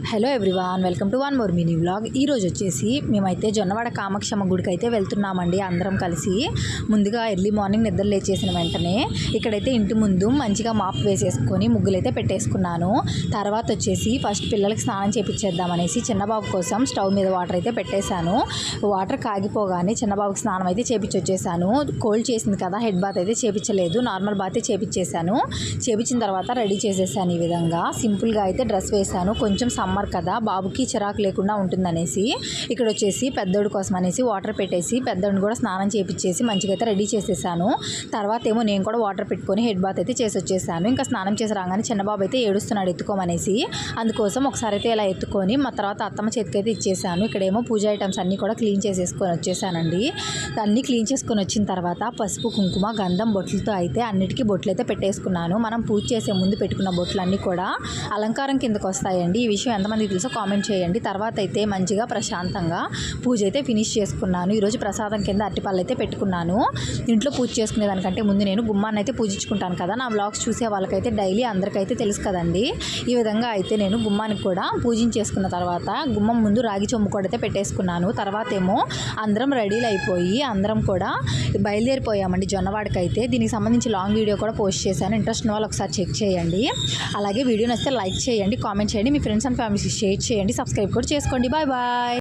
Hello everyone, welcome to one more mini vlog. ఈరోజు వచ్చేసి మేమైతే జొన్నవాడ కామాక్షమ్మ గుడికి అయితే వెళ్తున్నామండి. అందరం కలిసి ముందుగా ఎర్లీ మార్నింగ్ నిద్ర లేచేసిన వెంటనే ఇక్కడైతే ఇంటి ముందు మంచిగా మాప్ వేసేసుకొని ముగ్గులైతే పెట్టేసుకున్నాను. తర్వాత వచ్చేసి ఫస్ట్ పిల్లలకి స్నానం చేపించేద్దామనేసి చిన్నబాబు కోసం స్టవ్ మీద వాటర్ అయితే పెట్టేశాను. వాటర్ కాగిపోగానే చిన్నబాబుకి స్నానం అయితే చేపించి వచ్చేసాను. కోల్డ్ చేసింది కదా, హెడ్ బాత్ అయితే చేపించలేదు, నార్మల్ బాతే చేపించేశాను. చేపించిన తర్వాత రెడీ చేసేసాను. ఈ విధంగా సింపుల్గా అయితే డ్రెస్ వేశాను. కొంచెం సమ్మర్ కదా, బాబుకి చిరాకు లేకుండా ఉంటుందనేసి ఇక్కడ వచ్చేసి పెద్దోడి కోసం అనేసి వాటర్ పెట్టేసి పెద్దోడిని కూడా స్నానం చేపించేసి మంచిగా అయితే రెడీ చేసేసాను. తర్వాత ఏమో నేను కూడా వాటర్ పెట్టుకొని హెడ్ బాత్ అయితే చేసి వచ్చేసాను. ఇంకా స్నానం చేసి రాగానే చిన్నబాబు అయితే ఏడుస్తున్నాడు ఎత్తుకోమనేసి, అందుకోసం ఒకసారి అయితే ఇలా ఎత్తుకొని మా తర్వాత అత్తమ్మ చేతికి అయితే ఇచ్చేసాను. ఇక్కడేమో పూజ ఐటమ్స్ అన్నీ కూడా క్లీన్ చేసేసుకొని వచ్చేసానండి. అన్నీ క్లీన్ చేసుకొని వచ్చిన తర్వాత పసుపు, కుంకుమ, గంధం బొట్లతో అయితే అన్నిటికీ బొట్లు అయితే పెట్టేసుకున్నాను. మనం పూజ చేసే ముందు పెట్టుకున్న బొట్లన్నీ కూడా అలంకారం కిందకు వస్తాయండి. ఈ విషయం ఎంతమంది తెలుసో కామెంట్ చేయండి. తర్వాత అయితే మంచిగా ప్రశాంతంగా పూజ అయితే ఫినిష్ చేసుకున్నాను. ఈరోజు ప్రసాదం కింద అరటిపళ్ళు అయితే పెట్టుకున్నాను. ఇంట్లో పూజ చేసుకునే దానికంటే ముందు నేను గుమ్మాన్ని అయితే పూజించుకుంటాను కదా. నా వ్లాగ్స్ చూసే వాళ్ళకైతే డైలీ అందరికైతే తెలుసు కదండి. ఈ విధంగా అయితే నేను గుమ్మానికి కూడా పూజించేసుకున్న తర్వాత గుమ్మం ముందు రాగి చెంబు కూడా అయితే పెట్టేసుకున్నాను. తర్వాత ఏమో అందరం రెడీలు అయిపోయి అందరం కూడా బయలుదేరిపోయామండి జొన్నవాడకి అయితే. దీనికి సంబంధించి లాంగ్ వీడియో కూడా పోస్ట్ చేశాను. ఇంట్రెస్ట్ ఉన్న వాళ్ళు ఒకసారి చెక్ చేయండి. అలాగే వీడియో నచ్చితే లైక్ చేయండి, కామెంట్ చేయండి, మీ ఫ్రెండ్స్ అండ్ ఫ్యామిలీస్కి షేర్ చేయండి, సబ్స్క్రైబ్ కూడా చేసుకోండి. Bye bye.